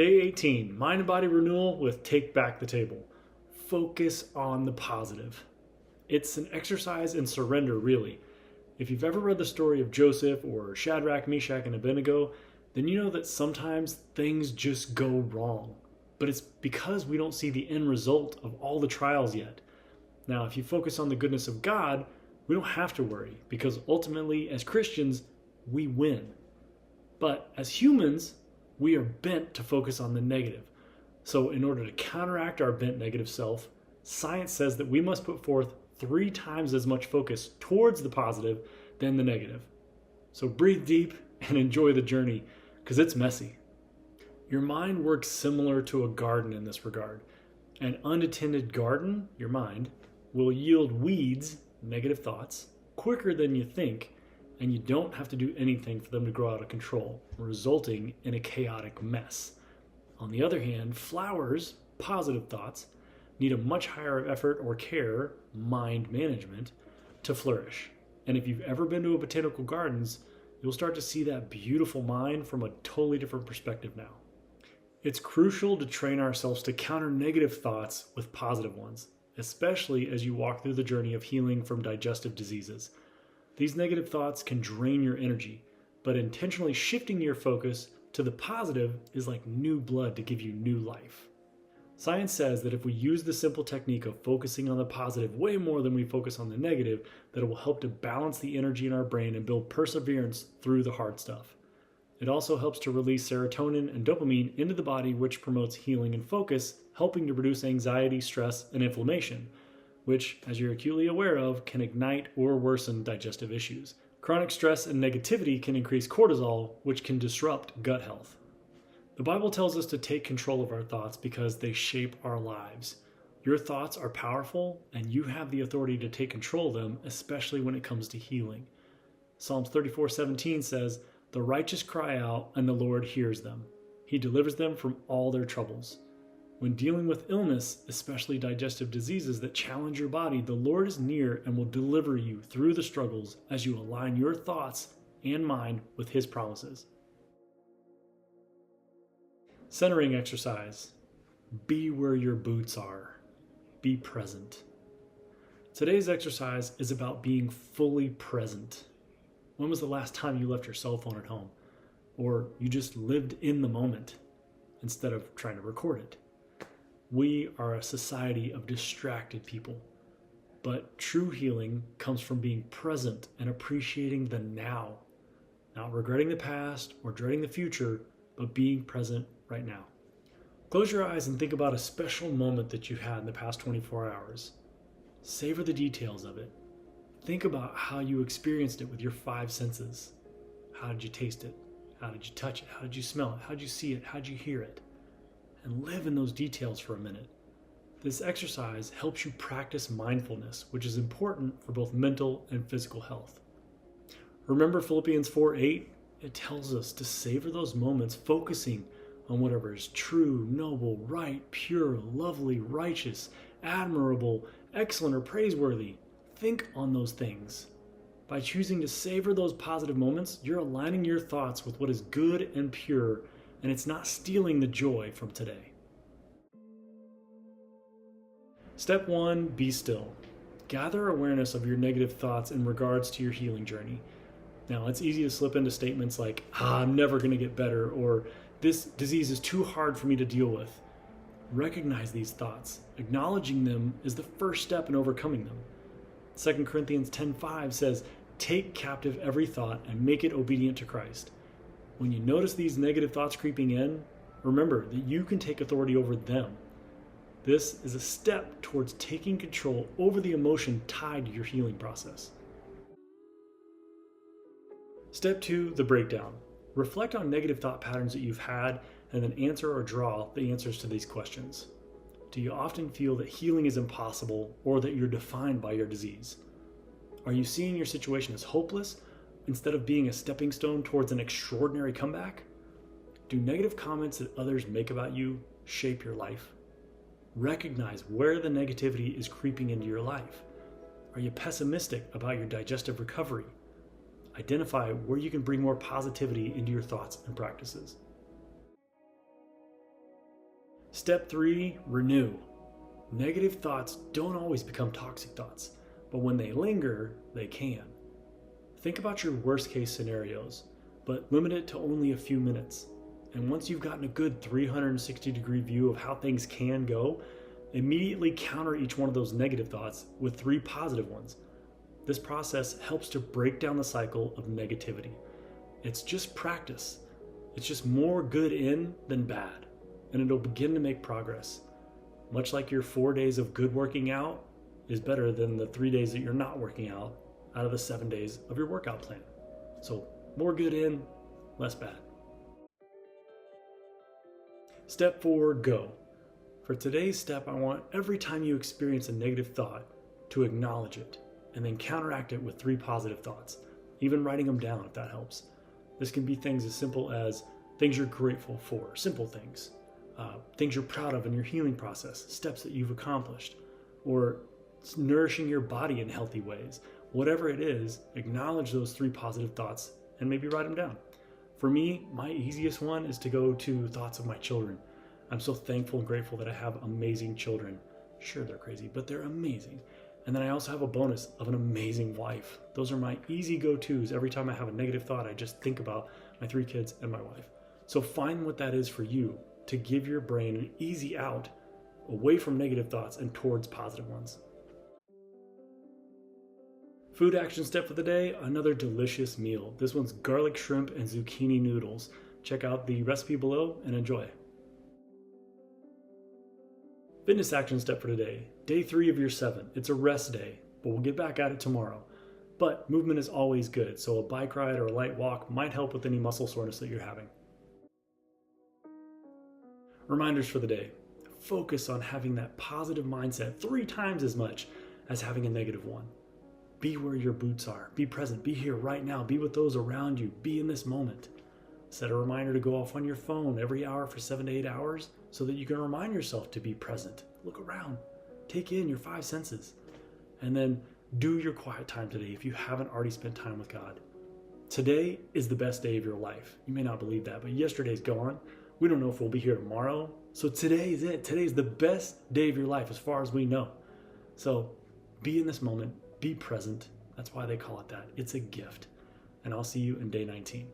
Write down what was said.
Day 18, Mind and Body Renewal with Take Back the Table. Focus on the positive. It's an exercise in surrender, really. If you've ever read the story of Joseph or Shadrach, Meshach, and Abednego, then you know that sometimes things just go wrong. But it's because we don't see the end result of all the trials yet. Now, if you focus on the goodness of God, we don't have to worry, because ultimately, as Christians, we win. But as humans, we are bent to focus on the negative. So in order to counteract our bent negative self, science says that we must put forth 3 times as much focus towards the positive than the negative. So breathe deep and enjoy the journey, because it's messy. Your mind works similar to a garden in this regard. An unattended garden, your mind, will yield weeds, negative thoughts, quicker than you think, and you don't have to do anything for them to grow out of control, resulting in a chaotic mess. On the other hand, flowers, positive thoughts, need a much higher effort or care, mind management, to flourish. And if you've ever been to a botanical gardens, you'll start to see that beautiful mind from a totally different perspective now. It's crucial to train ourselves to counter negative thoughts with positive ones, especially as you walk through the journey of healing from digestive diseases. These negative thoughts can drain your energy, but intentionally shifting your focus to the positive is like new blood to give you new life. Science says that if we use the simple technique of focusing on the positive way more than we focus on the negative, that it will help to balance the energy in our brain and build perseverance through the hard stuff. It also helps to release serotonin and dopamine into the body, which promotes healing and focus, helping to reduce anxiety, stress, and inflammation, which, as you're acutely aware of, can ignite or worsen digestive issues. Chronic stress and negativity can increase cortisol, which can disrupt gut health. The Bible tells us to take control of our thoughts because they shape our lives. Your thoughts are powerful, and you have the authority to take control of them, especially when it comes to healing. Psalms 34:17 says, "The righteous cry out, and the Lord hears them. He delivers them from all their troubles." When dealing with illness, especially digestive diseases that challenge your body, the Lord is near and will deliver you through the struggles as you align your thoughts and mind with His promises. Centering exercise. Be where your boots are. Be present. Today's exercise is about being fully present. When was the last time you left your cell phone at home? Or you just lived in the moment instead of trying to record it? We are a society of distracted people, but true healing comes from being present and appreciating the now, not regretting the past or dreading the future, but being present right now. Close your eyes and think about a special moment that you had in the past 24 hours. Savor the details of it. Think about how you experienced it with your 5 senses. How did you taste it? How did you touch it? How did you smell it? How did you see it? How did you hear it? And live in those details for a minute. This exercise helps you practice mindfulness, which is important for both mental and physical health. Remember Philippians 4:8? It tells us to savor those moments, focusing on whatever is true, noble, right, pure, lovely, righteous, admirable, excellent, or praiseworthy. Think on those things. By choosing to savor those positive moments, you're aligning your thoughts with what is good and pure, and it's not stealing the joy from today. Step 1, be still. Gather awareness of your negative thoughts in regards to your healing journey. Now, it's easy to slip into statements like, I'm never going to get better, or this disease is too hard for me to deal with. Recognize these thoughts. Acknowledging them is the first step in overcoming them. 2 Corinthians 10:5 says, take captive every thought and make it obedient to Christ. When you notice these negative thoughts creeping in, remember that you can take authority over them. This is a step towards taking control over the emotion tied to your healing process. Step 2, the breakdown. Reflect on negative thought patterns that you've had and then answer or draw the answers to these questions. Do you often feel that healing is impossible or that you're defined by your disease? Are you seeing your situation as hopeless instead of being a stepping stone towards an extraordinary comeback? Do negative comments that others make about you shape your life? Recognize where the negativity is creeping into your life. Are you pessimistic about your digestive recovery? Identify where you can bring more positivity into your thoughts and practices. Step 3, renew. Negative thoughts don't always become toxic thoughts, but when they linger, they can. Think about your worst case scenarios, but limit it to only a few minutes. And once you've gotten a good 360-degree view of how things can go, immediately counter each one of those negative thoughts with 3 positive ones. This process helps to break down the cycle of negativity. It's just practice. It's just more good in than bad, and it'll begin to make progress. Much like your 4 days of good working out is better than the 3 days that you're not working out of the 7 days of your workout plan. So more good in, less bad. Step 4, go. For today's step, I want every time you experience a negative thought to acknowledge it and then counteract it with 3 positive thoughts, even writing them down if that helps. This can be things as simple as things you're grateful for, simple things, things you're proud of in your healing process, steps that you've accomplished, or nourishing your body in healthy ways. Whatever it is, acknowledge those 3 positive thoughts and maybe write them down. For me, my easiest one is to go to thoughts of my children. I'm so thankful and grateful that I have amazing children. Sure, they're crazy, but they're amazing. And then I also have a bonus of an amazing wife. Those are my easy go-tos. Every time I have a negative thought, I just think about my 3 kids and my wife. So find what that is for you to give your brain an easy out away from negative thoughts and towards positive ones. Food action step for the day, another delicious meal. This one's garlic shrimp and zucchini noodles. Check out the recipe below and enjoy. Fitness action step for today, day 3 of your 7. It's a rest day, but we'll get back at it tomorrow. But movement is always good, so a bike ride or a light walk might help with any muscle soreness that you're having. Reminders for the day, focus on having that positive mindset 3 times as much as having a negative one. Be where your boots are. Be present. Be here right now. Be with those around you. Be in this moment. Set a reminder to go off on your phone every hour for 7 to 8 hours so that you can remind yourself to be present. Look around. Take in your 5 senses. And then do your quiet time today if you haven't already spent time with God. Today is the best day of your life. You may not believe that, but yesterday's gone. We don't know if we'll be here tomorrow. So today is it. Today is the best day of your life as far as we know. So be in this moment. Be present. That's why they call it that. It's a gift. And I'll see you in day 19.